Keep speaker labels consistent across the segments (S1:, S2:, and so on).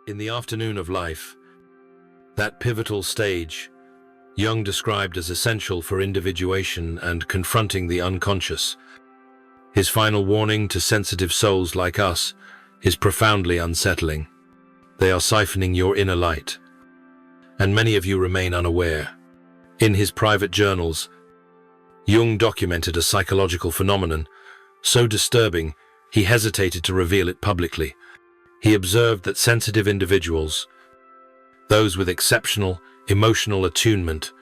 S1: In the afternoon of life, that pivotal stage, Jung described as essential for individuation and confronting the unconscious. His final warning to sensitive souls like us is profoundly unsettling. They are siphoning your inner light, and many of you remain unaware. In his private journals, Jung documented a psychological phenomenon so disturbing he hesitated to reveal it publicly. He observed that sensitive individuals, those with exceptional emotional attunement,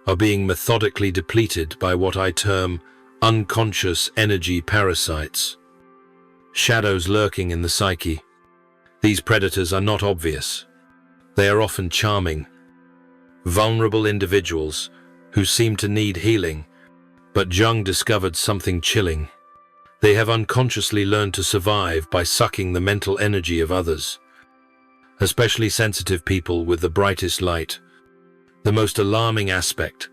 S1: are being methodically depleted by what I term unconscious energy parasites, shadows lurking in the psyche. These predators are not obvious. They are often charming, vulnerable individuals who seem to need healing, but Jung discovered something chilling. They have unconsciously learned to survive by sucking the mental energy of others, especially sensitive people with the brightest light. The most alarming aspect,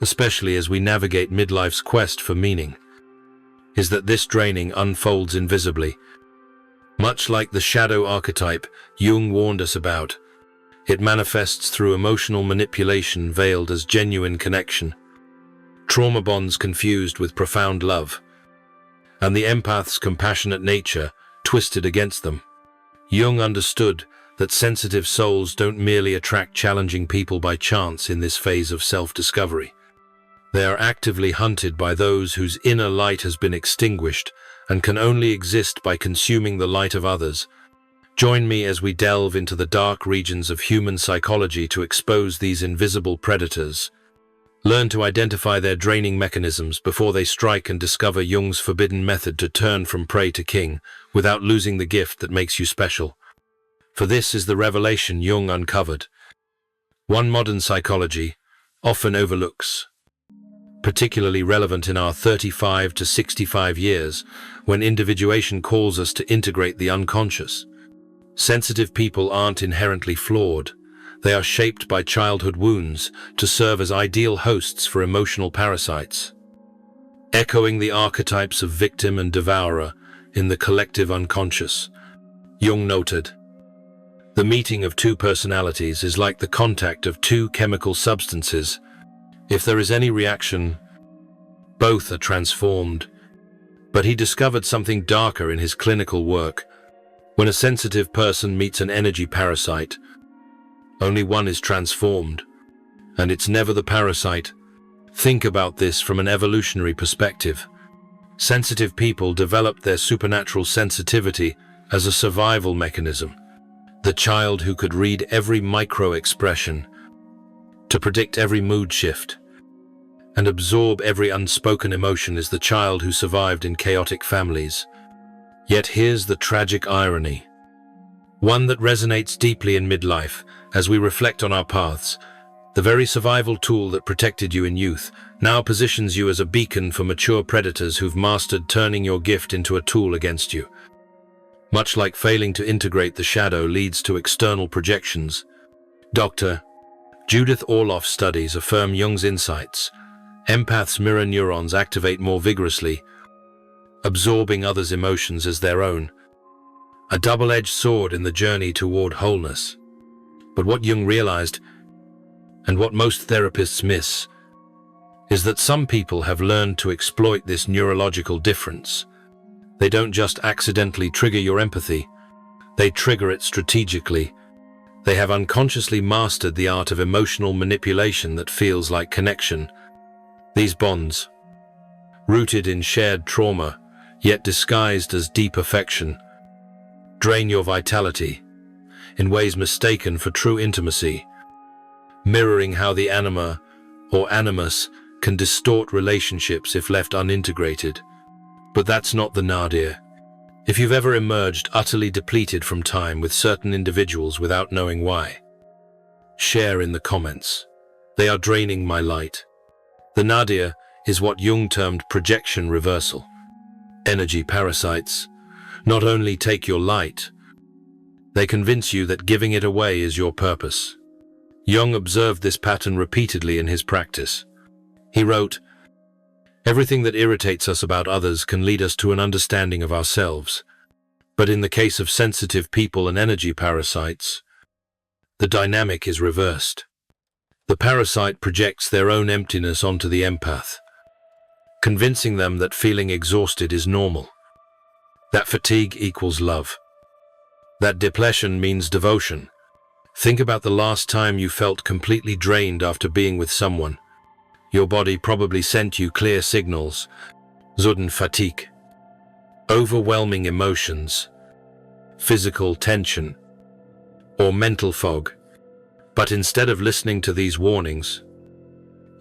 S1: especially as we navigate midlife's quest for meaning, is that this draining unfolds invisibly. Much like the shadow archetype Jung warned us about, it manifests through emotional manipulation veiled as genuine connection, trauma bonds confused with profound love, and the empath's compassionate nature twisted against them. Jung understood that sensitive souls don't merely attract challenging people by chance in this phase of self-discovery. They are actively hunted by those whose inner light has been extinguished and can only exist by consuming the light of others. Join me as we delve into the dark regions of human psychology to expose these invisible predators. Learn to identify their draining mechanisms before they strike and discover Jung's forbidden method to turn from prey to king without losing the gift that makes you special. For this is the revelation Jung uncovered, one modern psychology often overlooks, particularly relevant in our 35 to 65 years, when individuation calls us to integrate the unconscious. Sensitive people aren't inherently flawed. They are shaped by childhood wounds to serve as ideal hosts for emotional parasites, echoing the archetypes of victim and devourer in the collective unconscious. Jung noted, "The meeting of two personalities is like the contact of two chemical substances. If there is any reaction, both are transformed." But he discovered something darker in his clinical work. When a sensitive person meets an energy parasite, only one is transformed, and it's never the parasite. Think about this from an evolutionary perspective. Sensitive people developed their supernatural sensitivity as a survival mechanism. The child who could read every micro-expression, to predict every mood shift, and absorb every unspoken emotion is the child who survived in chaotic families. Yet here's the tragic irony, one that resonates deeply in midlife as we reflect on our paths. The very survival tool that protected you in youth now positions you as a beacon for mature predators who've mastered turning your gift into a tool against you. Much like failing to integrate the shadow leads to external projections, Dr. Judith Orloff's studies affirm Jung's insights. Empaths' mirror neurons activate more vigorously, absorbing others' emotions as their own, a double-edged sword in the journey toward wholeness. But what Jung realized, and what most therapists miss, is that some people have learned to exploit this neurological difference. They don't just accidentally trigger your empathy, they trigger it strategically. They have unconsciously mastered the art of emotional manipulation that feels like connection. These bonds, rooted in shared trauma, yet disguised as deep affection, drain your vitality in ways mistaken for true intimacy, mirroring how the anima or animus can distort relationships if left unintegrated. But that's not the nadir. If you've ever emerged utterly depleted from time with certain individuals without knowing why, share in the comments. They are draining my light. The nadir is what Jung termed projection reversal. Energy parasites not only take your light, they convince you that giving it away is your purpose. Jung observed this pattern repeatedly in his practice. He wrote, "Everything that irritates us about others can lead us to an understanding of ourselves. But in the case of sensitive people and energy parasites, the dynamic is reversed. The parasite projects their own emptiness onto the empath, convincing them that feeling exhausted is normal, that fatigue equals love, that depletion means devotion. Think about the last time you felt completely drained after being with someone. Your body probably sent you clear signals, sudden fatigue, overwhelming emotions, physical tension, or mental fog. But instead of listening to these warnings,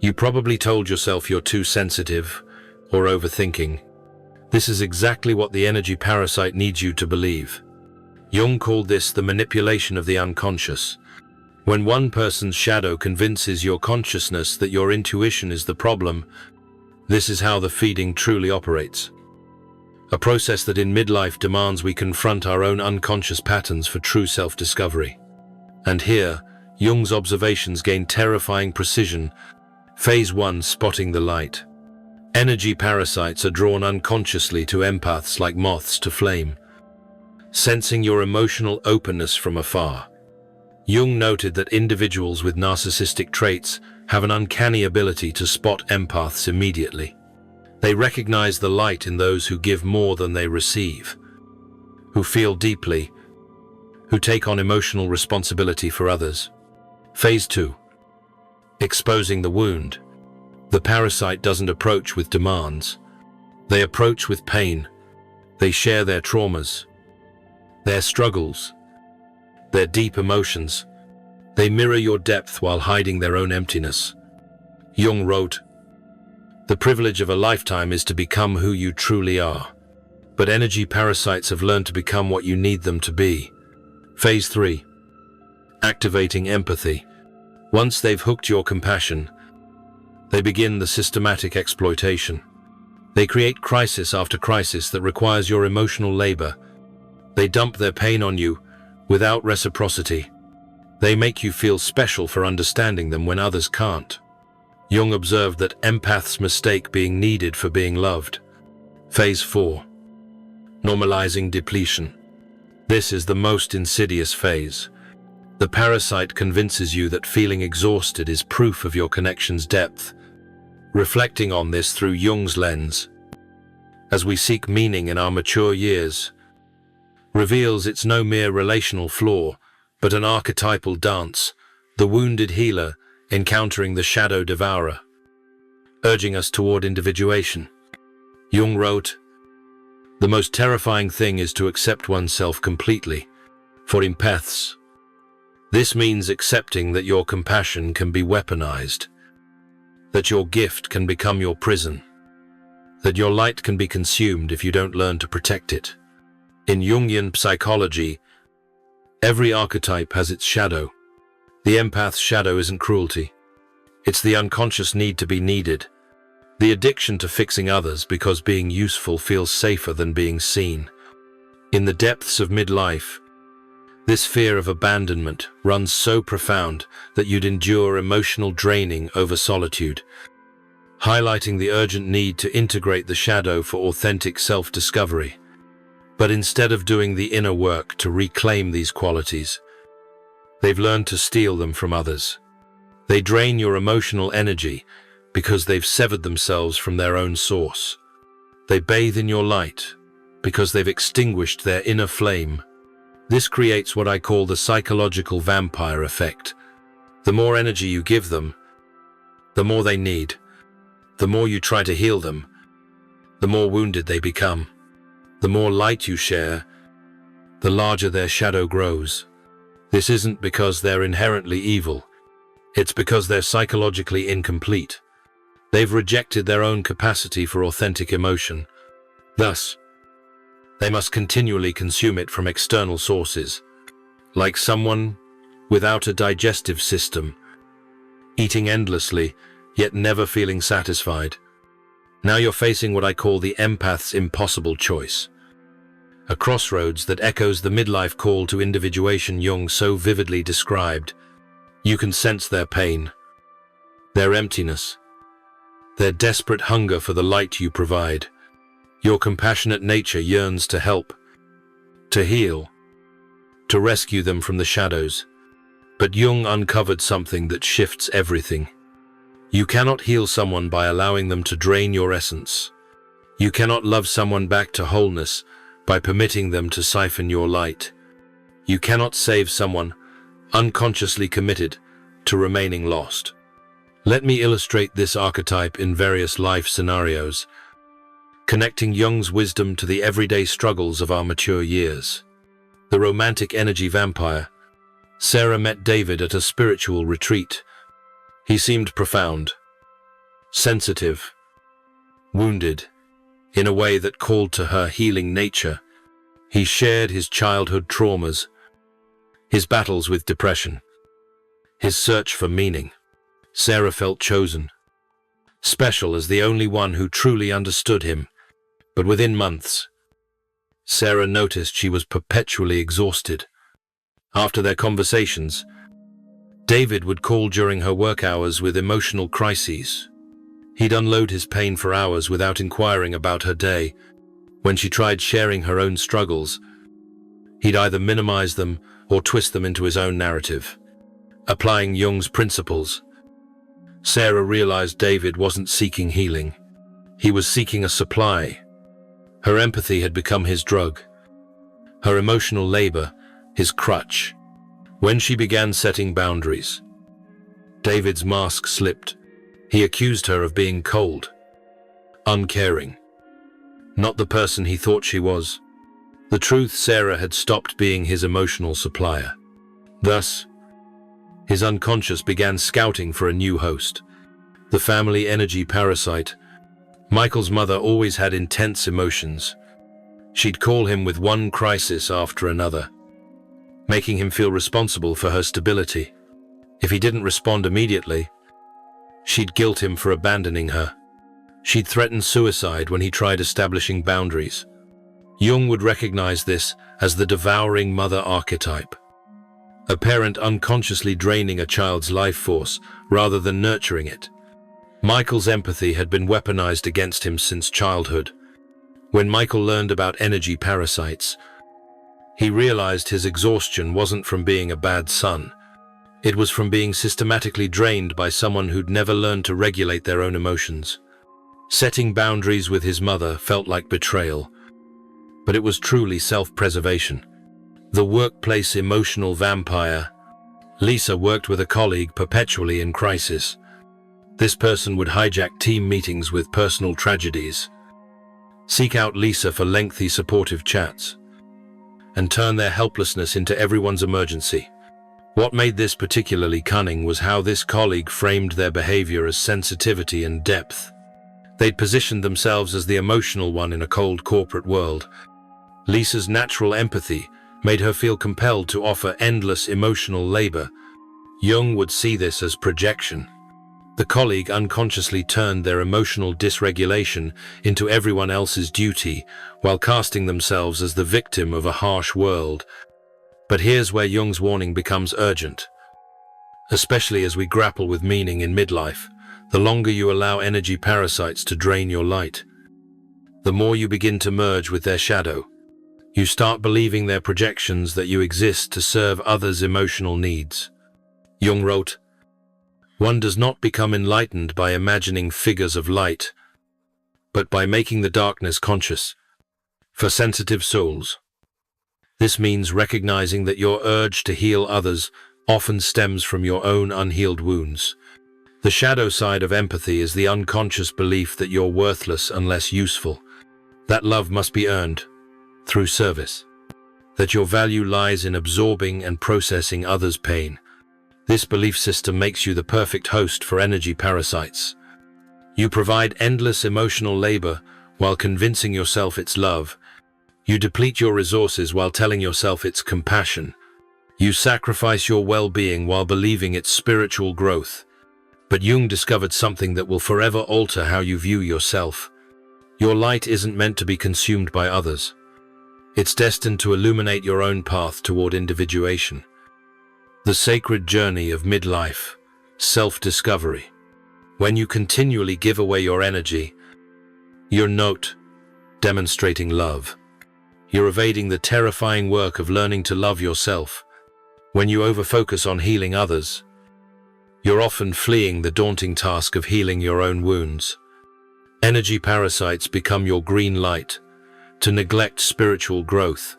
S1: you probably told yourself you're too sensitive or overthinking. This is exactly what the energy parasite needs you to believe. Jung called this the manipulation of the unconscious. When one person's shadow convinces your consciousness that your intuition is the problem, this is how the feeding truly operates. A process that in midlife demands we confront our own unconscious patterns for true self-discovery. And here, Jung's observations gain terrifying precision. Phase 1, spotting the light. Energy parasites are drawn unconsciously to empaths like moths to flame, sensing your emotional openness from afar. Jung noted that individuals with narcissistic traits have an uncanny ability to spot empaths immediately. They recognize the light in those who give more than they receive, who feel deeply, who take on emotional responsibility for others. Phase 2. Exposing the wound. The parasite doesn't approach with demands. They approach with pain. They share their traumas, their struggles, their deep emotions. They mirror your depth while hiding their own emptiness. Jung wrote, "The privilege of a lifetime is to become who you truly are. But energy parasites have learned to become what you need them to be." Phase 3. Activating empathy. Once they've hooked your compassion, they begin the systematic exploitation. They create crisis after crisis that requires your emotional labor. They dump their pain on you without reciprocity. They make you feel special for understanding them when others can't. Jung observed that empaths mistake being needed for being loved. Phase 4. Normalizing depletion. This is the most insidious phase. The parasite convinces you that feeling exhausted is proof of your connection's depth. Reflecting on this through Jung's lens, as we seek meaning in our mature years, reveals it's no mere relational flaw, but an archetypal dance, the wounded healer encountering the shadow devourer, urging us toward individuation. Jung wrote, "The most terrifying thing is to accept oneself completely. For empaths, this means accepting that your compassion can be weaponized, that your gift can become your prison, that your light can be consumed if you don't learn to protect it." In Jungian psychology, every archetype has its shadow. The empath's shadow isn't cruelty. It's the unconscious need to be needed, the addiction to fixing others because being useful feels safer than being seen. In the depths of midlife, this fear of abandonment runs so profound that you'd endure emotional draining over solitude, highlighting the urgent need to integrate the shadow for authentic self-discovery. But instead of doing the inner work to reclaim these qualities, they've learned to steal them from others. They drain your emotional energy because they've severed themselves from their own source. They bathe in your light because they've extinguished their inner flame. This creates what I call the psychological vampire effect. The more energy you give them, the more they need. The more you try to heal them, the more wounded they become. The more light you share, the larger their shadow grows. This isn't because they're inherently evil. It's because they're psychologically incomplete. They've rejected their own capacity for authentic emotion. Thus, they must continually consume it from external sources, like someone without a digestive system, eating endlessly, yet never feeling satisfied. Now you're facing what I call the empath's impossible choice, a crossroads that echoes the midlife call to individuation Jung so vividly described. You can sense their pain, their emptiness, their desperate hunger for the light you provide. Your compassionate nature yearns to help, to heal, to rescue them from the shadows. But Jung uncovered something that shifts everything. You cannot heal someone by allowing them to drain your essence. You cannot love someone back to wholeness by permitting them to siphon your light. You cannot save someone unconsciously committed to remaining lost. Let me illustrate this archetype in various life scenarios, connecting Jung's wisdom to the everyday struggles of our mature years. The romantic energy vampire. Sarah met David at a spiritual retreat. He seemed profound, sensitive, wounded, in a way that called to her healing nature. He shared his childhood traumas, his battles with depression, his search for meaning. Sarah felt chosen, special as the only one who truly understood him. But within months, Sarah noticed she was perpetually exhausted. After their conversations, David would call during her work hours with emotional crises. He'd unload his pain for hours without inquiring about her day. When she tried sharing her own struggles, he'd either minimize them or twist them into his own narrative. Applying Jung's principles, Sarah realized David wasn't seeking healing. He was seeking a supply. Her empathy had become his drug, her emotional labor his crutch. When she began setting boundaries, David's mask slipped. He accused her of being cold, uncaring, not the person he thought she was. The truth, Sarah had stopped being his emotional supplier. Thus, his unconscious began scouting for a new host. The family energy parasite. Michael's mother always had intense emotions. She'd call him with one crisis after another, making him feel responsible for her stability. If he didn't respond immediately, she'd guilt him for abandoning her. She'd threaten suicide when he tried establishing boundaries. Jung would recognize this as the devouring mother archetype, a parent unconsciously draining a child's life force rather than nurturing it. Michael's empathy had been weaponized against him since childhood. When Michael learned about energy parasites, he realized his exhaustion wasn't from being a bad son. It was from being systematically drained by someone who'd never learned to regulate their own emotions. Setting boundaries with his mother felt like betrayal, but it was truly self-preservation. The workplace emotional vampire. Lisa worked with a colleague perpetually in crisis. This person would hijack team meetings with personal tragedies, seek out Lisa for lengthy supportive chats, and turn their helplessness into everyone's emergency. What made this particularly cunning was how this colleague framed their behavior as sensitivity and depth. They'd positioned themselves as the emotional one in a cold corporate world. Lisa's natural empathy made her feel compelled to offer endless emotional labor. Jung would see this as projection. The colleague unconsciously turned their emotional dysregulation into everyone else's duty, while casting themselves as the victim of a harsh world. But here's where Jung's warning becomes urgent. Especially as we grapple with meaning in midlife, the longer you allow energy parasites to drain your light, the more you begin to merge with their shadow. You start believing their projections that you exist to serve others' emotional needs. Jung wrote, "One does not become enlightened by imagining figures of light, but by making the darkness conscious." For sensitive souls, this means recognizing that your urge to heal others often stems from your own unhealed wounds. The shadow side of empathy is the unconscious belief that you're worthless unless useful, that love must be earned through service, that your value lies in absorbing and processing others' pain. This belief system makes you the perfect host for energy parasites. You provide endless emotional labor while convincing yourself it's love. You deplete your resources while telling yourself it's compassion. You sacrifice your well-being while believing it's spiritual growth. But Jung discovered something that will forever alter how you view yourself. Your light isn't meant to be consumed by others. It's destined to illuminate your own path toward individuation. The sacred journey of midlife, self-discovery. When you continually give away your energy, you're not demonstrating love. You're evading the terrifying work of learning to love yourself. When you overfocus on healing others, you're often fleeing the daunting task of healing your own wounds. Energy parasites become your green light to neglect spiritual growth.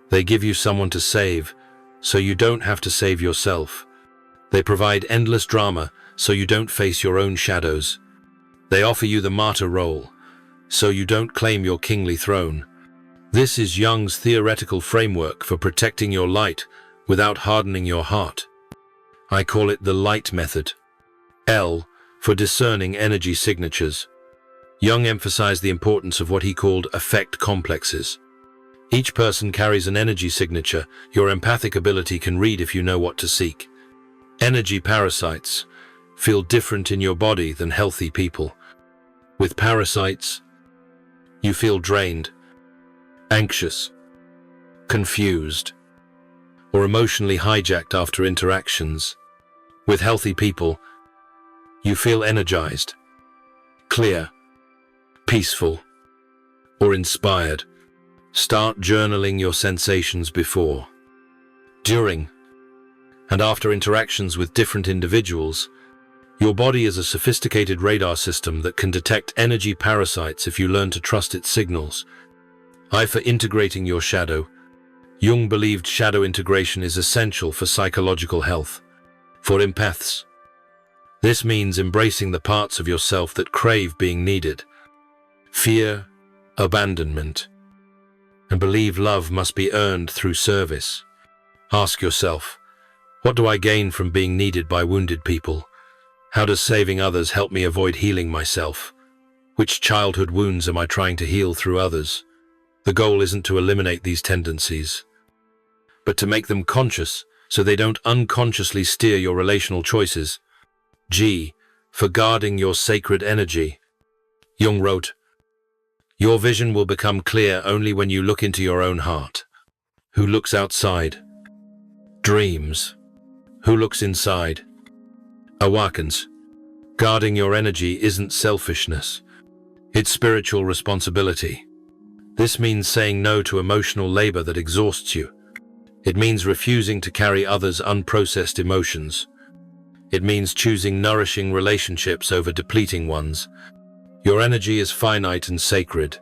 S1: They give you someone to save, so you don't have to save yourself. They provide endless drama, so you don't face your own shadows. They offer you the martyr role, so you don't claim your kingly throne. This is Jung's theoretical framework for protecting your light without hardening your heart. I call it the light method. L, for discerning energy signatures. Jung emphasized the importance of what he called affect complexes. Each person carries an energy signature your empathic ability can read if you know what to seek. Energy parasites feel different in your body than healthy people. With parasites, you feel drained, anxious, confused, or emotionally hijacked after interactions. With healthy people, you feel energized, clear, peaceful, or inspired. Start journaling your sensations before, during, and after interactions with different individuals. Your body is a sophisticated radar system that can detect energy parasites if you learn to trust its signals. I, for integrating your shadow. Jung believed shadow integration is essential for psychological health. For empaths, this means embracing the parts of yourself that crave being needed. Fear, abandonment, and believe love must be earned through service. Ask yourself, what do I gain from being needed by wounded people? How does saving others help me avoid healing myself? Which childhood wounds am I trying to heal through others? The goal isn't to eliminate these tendencies, but to make them conscious so they don't unconsciously steer your relational choices. G, for guarding your sacred energy. Jung wrote, "Your vision will become clear only when you look into your own heart. Who looks outside dreams. Who looks inside awakens." Guarding your energy isn't selfishness. It's spiritual responsibility. This means saying no to emotional labor that exhausts you. It means refusing to carry others' unprocessed emotions. It means choosing nourishing relationships over depleting ones. Your energy is finite and sacred.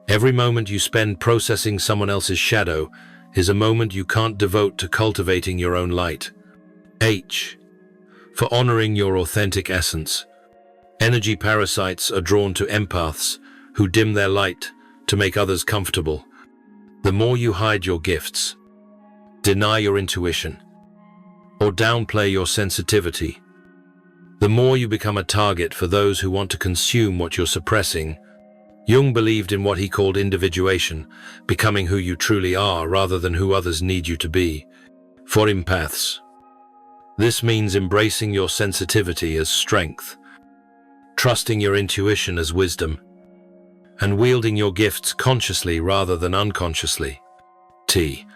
S1: Every moment you spend processing someone else's shadow is a moment you can't devote to cultivating your own light. H, for honoring your authentic essence. Energy parasites are drawn to empaths who dim their light to make others comfortable. The more you hide your gifts, deny your intuition, or downplay your sensitivity, the more you become a target for those who want to consume what you're suppressing. Jung believed in what he called individuation, becoming who you truly are rather than who others need you to be. For empaths, this means embracing your sensitivity as strength, trusting your intuition as wisdom, and wielding your gifts consciously rather than unconsciously. T,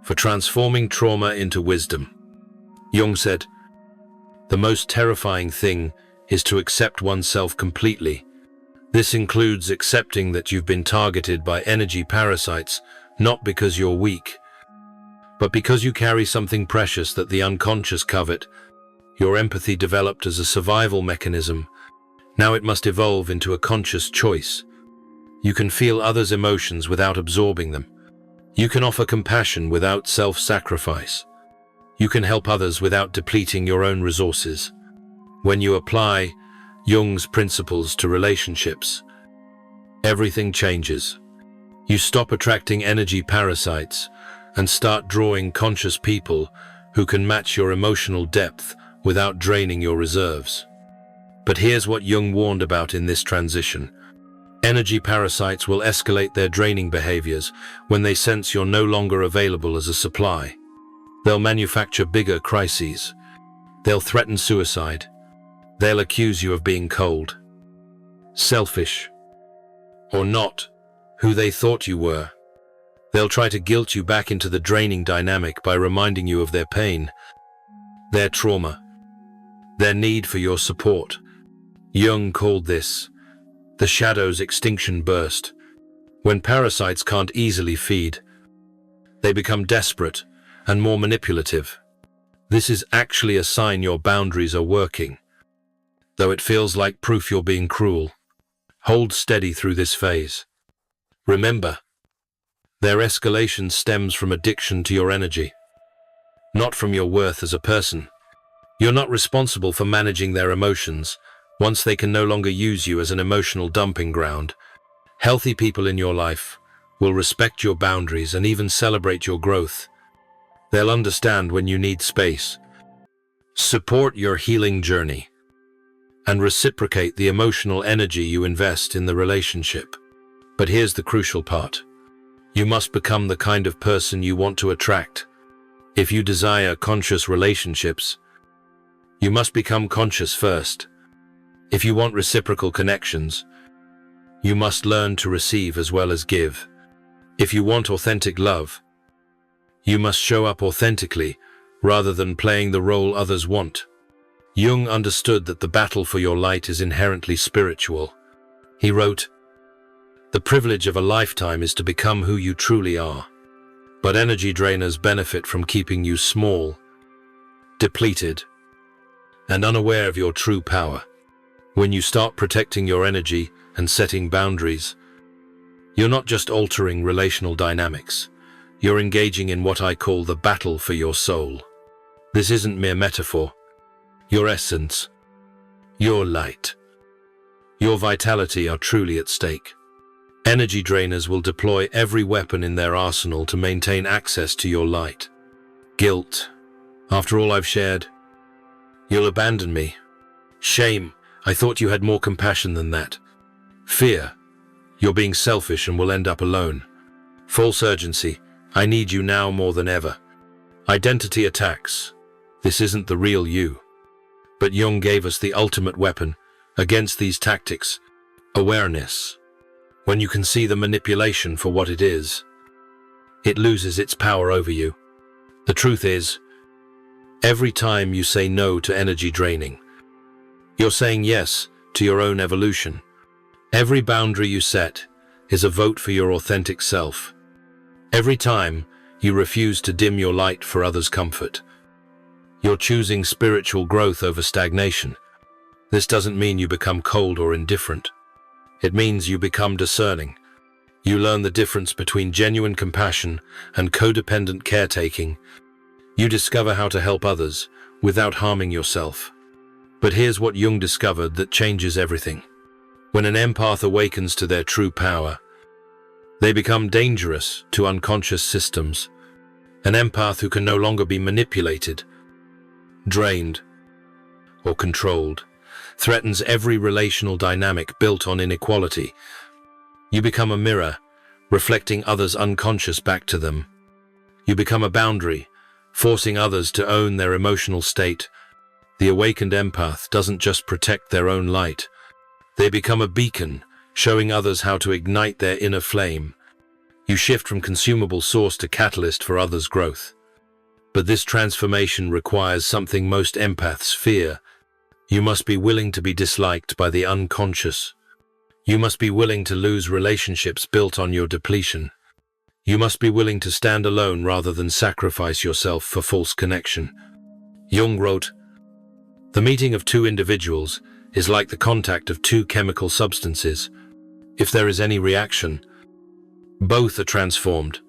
S1: for transforming trauma into wisdom. Jung said, "The most terrifying thing is to accept oneself completely. This includes accepting that you've been targeted by energy parasites, not because you're weak, but because you carry something precious that the unconscious covet. Your empathy developed as a survival mechanism. Now it must evolve into a conscious choice. You can feel others' emotions without absorbing them. You can offer compassion without self-sacrifice. You can help others without depleting your own resources. When you apply Jung's principles to relationships, everything changes. You stop attracting energy parasites and start drawing conscious people who can match your emotional depth without draining your reserves. But here's what Jung warned about in this transition. Energy parasites will escalate their draining behaviors when they sense you're no longer available as a supply. They'll manufacture bigger crises. They'll threaten suicide. They'll accuse you of being cold, selfish, or not who they thought you were. They'll try to guilt you back into the draining dynamic by reminding you of their pain, their trauma, their need for your support. Jung called this the shadow's extinction burst. When parasites can't easily feed, they become desperate and more manipulative. This is actually a sign your boundaries are working, though it feels like proof you're being cruel. Hold steady through this phase. Remember, their escalation stems from addiction to your energy, not from your worth as a person. You're not responsible for managing their emotions once they can no longer use you as an emotional dumping ground. Healthy people in your life will respect your boundaries and even celebrate your growth. They'll understand when you need space, support your healing journey, and reciprocate the emotional energy you invest in the relationship. But here's the crucial part. You must become the kind of person you want to attract. If you desire conscious relationships, you must become conscious first. If you want reciprocal connections, you must learn to receive as well as give. If you want authentic love, you must show up authentically rather than playing the role others want. Jung understood that the battle for your light is inherently spiritual. He wrote, "The privilege of a lifetime is to become who you truly are. But energy drainers benefit from keeping you small, depleted, and unaware of your true power. When you start protecting your energy and setting boundaries, you're not just altering relational dynamics. You're engaging in what I call the battle for your soul. This isn't mere metaphor. Your essence, your light, your vitality are truly at stake. Energy drainers will deploy every weapon in their arsenal to maintain access to your light. Guilt. After all I've shared, you'll abandon me. Shame. I thought you had more compassion than that. Fear. You're being selfish and will end up alone. False urgency. I need you now more than ever. Identity attacks. This isn't the real you. But Jung gave us the ultimate weapon against these tactics: awareness. When you can see the manipulation for what it is, it loses its power over you. The truth is, every time you say no to energy draining, you're saying yes to your own evolution. Every boundary you set is a vote for your authentic self. Every time you refuse to dim your light for others' comfort, you're choosing spiritual growth over stagnation. This doesn't mean you become cold or indifferent. It means you become discerning. You learn the difference between genuine compassion and codependent caretaking. You discover how to help others without harming yourself. But here's what Jung discovered that changes everything. When an empath awakens to their true power, they become dangerous to unconscious systems. An empath who can no longer be manipulated, drained, or controlled threatens every relational dynamic built on inequality. You become a mirror, reflecting others' unconscious back to them. You become a boundary, forcing others to own their emotional state. The awakened empath doesn't just protect their own light. They become a beacon, showing others how to ignite their inner flame. You shift from consumable source to catalyst for others' growth. But this transformation requires something most empaths fear. You must be willing to be disliked by the unconscious. You must be willing to lose relationships built on your depletion. You must be willing to stand alone rather than sacrifice yourself for false connection. Jung wrote, "The meeting of two individuals is like the contact of two chemical substances. If there is any reaction, both are transformed.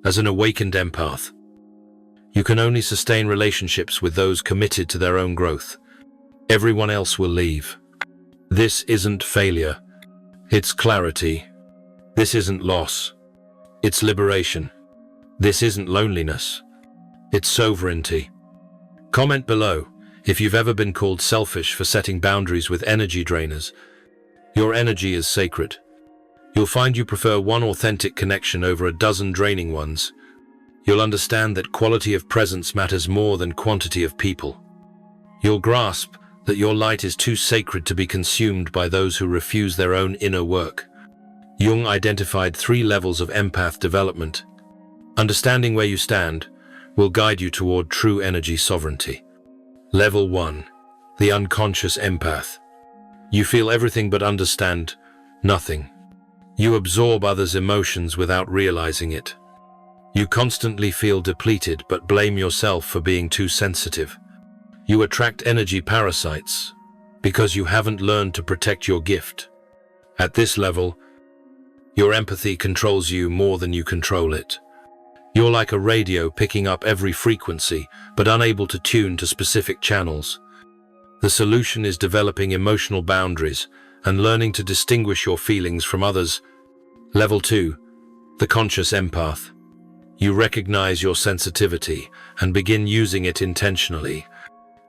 S1: As an awakened empath, you can only sustain relationships with those committed to their own growth. Everyone else will leave. This isn't failure. It's clarity. This isn't loss. It's liberation. This isn't loneliness. It's sovereignty." Comment below if you've ever been called selfish for setting boundaries with energy drainers. Your energy is sacred. You'll find you prefer one authentic connection over a dozen draining ones. You'll understand that quality of presence matters more than quantity of people. You'll grasp that your light is too sacred to be consumed by those who refuse their own inner work. Jung identified 3 levels of empath development. Understanding where you stand will guide you toward true energy sovereignty. Level 1. The unconscious empath. You feel everything but understand nothing. You absorb others' emotions without realizing it. You constantly feel depleted but blame yourself for being too sensitive. You attract energy parasites because you haven't learned to protect your gift. At this level, your empathy controls you more than you control it. You're like a radio picking up every frequency, but unable to tune to specific channels. The solution is developing emotional boundaries and learning to distinguish your feelings from others. Level 2, the conscious empath. You recognize your sensitivity and begin using it intentionally.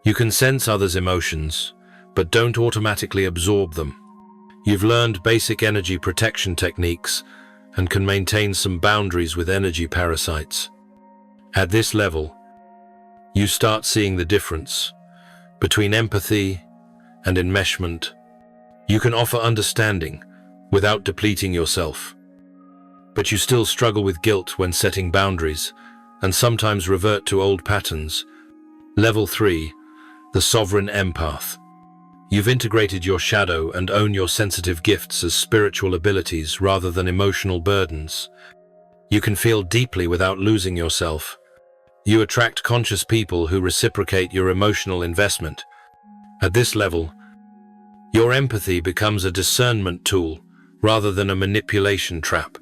S1: You can sense others' emotions, but don't automatically absorb them. You've learned basic energy protection techniques and can maintain some boundaries with energy parasites. At this level, you start seeing the difference between empathy and enmeshment. You can offer understanding without depleting yourself. But you still struggle with guilt when setting boundaries and sometimes revert to old patterns. Level 3, the sovereign empath. You've integrated your shadow and own your sensitive gifts as spiritual abilities rather than emotional burdens. You can feel deeply without losing yourself. You attract conscious people who reciprocate your emotional investment. At this level, your empathy becomes a discernment tool rather than a manipulation trap.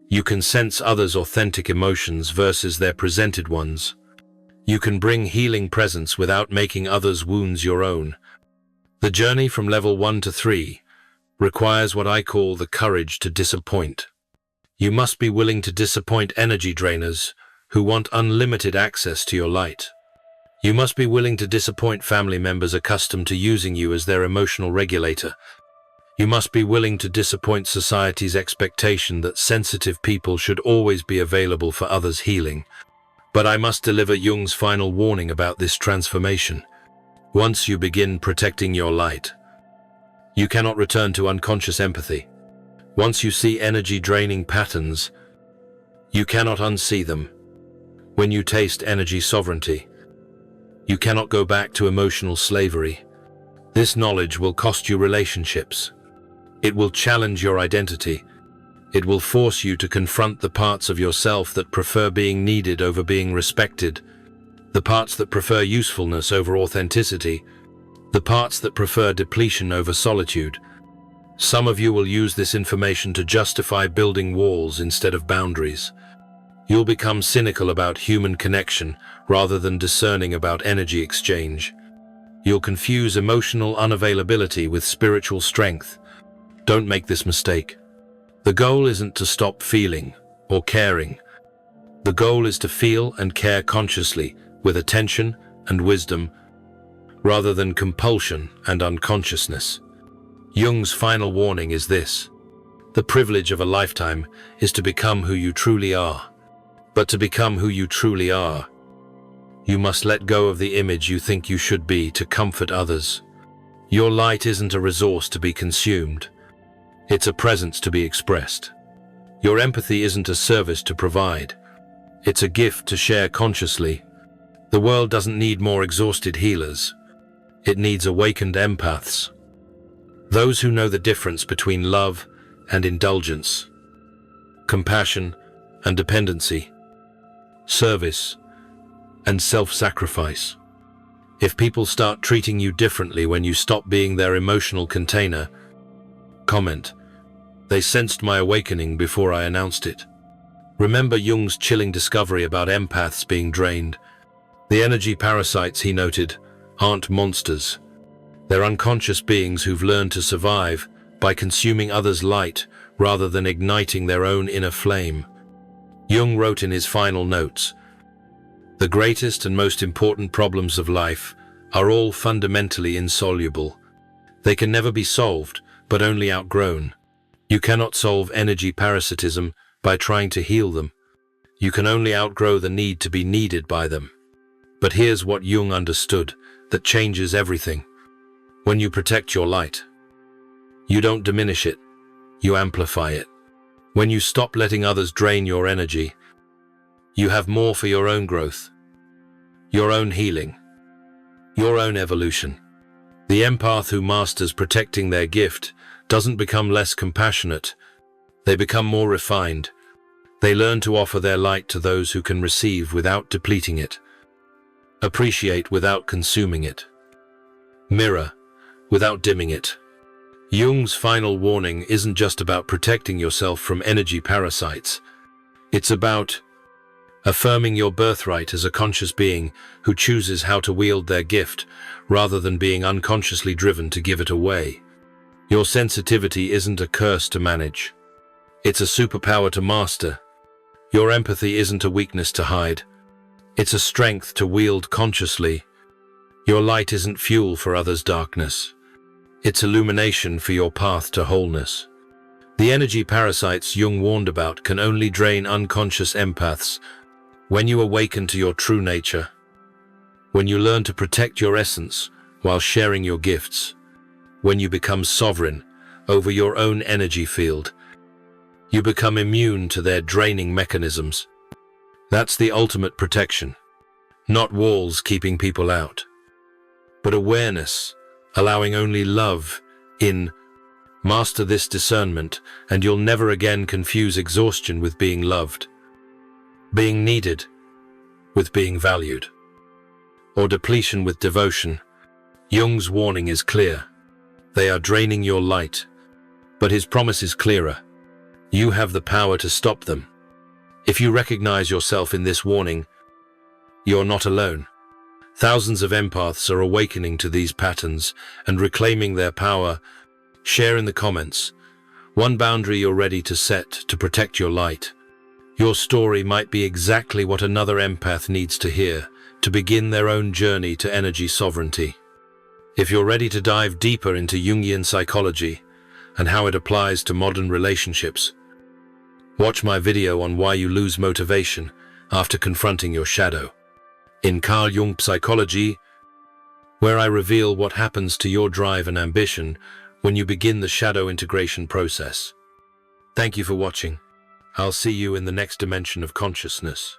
S1: You can sense others' authentic emotions versus their presented ones. You can bring healing presence without making others' wounds your own. The journey from level 1 to 3 requires what I call the courage to disappoint. You must be willing to disappoint energy drainers who want unlimited access to your light. You must be willing to disappoint family members accustomed to using you as their emotional regulator. You must be willing to disappoint society's expectation that sensitive people should always be available for others' healing. But I must deliver Jung's final warning about this transformation. Once you begin protecting your light, you cannot return to unconscious empathy. Once you see energy-draining patterns, you cannot unsee them. When you taste energy sovereignty, you cannot go back to emotional slavery. This knowledge will cost you relationships. It will challenge your identity. It will force you to confront the parts of yourself that prefer being needed over being respected, the parts that prefer usefulness over authenticity, the parts that prefer depletion over solitude. Some of you will use this information to justify building walls instead of boundaries. You'll become cynical about human connection rather than discerning about energy exchange. You'll confuse emotional unavailability with spiritual strength. Don't make this mistake. The goal isn't to stop feeling or caring. The goal is to feel and care consciously, with attention and wisdom, rather than compulsion and unconsciousness. Jung's final warning is this: the privilege of a lifetime is to become who you truly are. But to become who you truly are, you must let go of the image you think you should be to comfort others. Your light isn't a resource to be consumed. It's a presence to be expressed. Your empathy isn't a service to provide. It's a gift to share consciously. The world doesn't need more exhausted healers. It needs awakened empaths. Those who know the difference between love and indulgence, compassion and dependency, service and self-sacrifice. If people start treating you differently when you stop being their emotional container, comment, "They sensed my awakening before I announced it." Remember Jung's chilling discovery about empaths being drained. The energy parasites, he noted, aren't monsters. They're unconscious beings who've learned to survive by consuming others' light rather than igniting their own inner flame. Jung wrote in his final notes, "The greatest and most important problems of life are all fundamentally insoluble. They can never be solved, but only outgrown. You cannot solve energy parasitism by trying to heal them. You can only outgrow the need to be needed by them." But here's what Jung understood that changes everything. When you protect your light, you don't diminish it, you amplify it. When you stop letting others drain your energy, you have more for your own growth, your own healing, your own evolution. The empath who masters protecting their gift doesn't become less compassionate. They become more refined. They learn to offer their light to those who can receive without depleting it, appreciate without consuming it, mirror without dimming it. Jung's final warning isn't just about protecting yourself from energy parasites. It's about affirming your birthright as a conscious being who chooses how to wield their gift rather than being unconsciously driven to give it away. Your sensitivity isn't a curse to manage. It's a superpower to master. Your empathy isn't a weakness to hide. It's a strength to wield consciously. Your light isn't fuel for others' darkness. It's illumination for your path to wholeness. The energy parasites Jung warned about can only drain unconscious empaths when you awaken to your true nature, when you learn to protect your essence while sharing your gifts, when you become sovereign over your own energy field. You become immune to their draining mechanisms. That's the ultimate protection. Not walls keeping people out, but awareness, allowing only love in. Master this discernment, and you'll never again confuse exhaustion with being loved, being needed with being valued, or depletion with devotion. Jung's warning is clear. They are draining your light, but his promise is clearer. You have the power to stop them. If you recognize yourself in this warning, you're not alone. Thousands of empaths are awakening to these patterns and reclaiming their power. Share in the comments one boundary you're ready to set to protect your light. Your story might be exactly what another empath needs to hear to begin their own journey to energy sovereignty. If you're ready to dive deeper into Jungian psychology and how it applies to modern relationships, watch my video on why you lose motivation after confronting your shadow in Carl Jung Psychology, where I reveal what happens to your drive and ambition when you begin the shadow integration process. Thank you for watching. I'll see you in the next dimension of consciousness.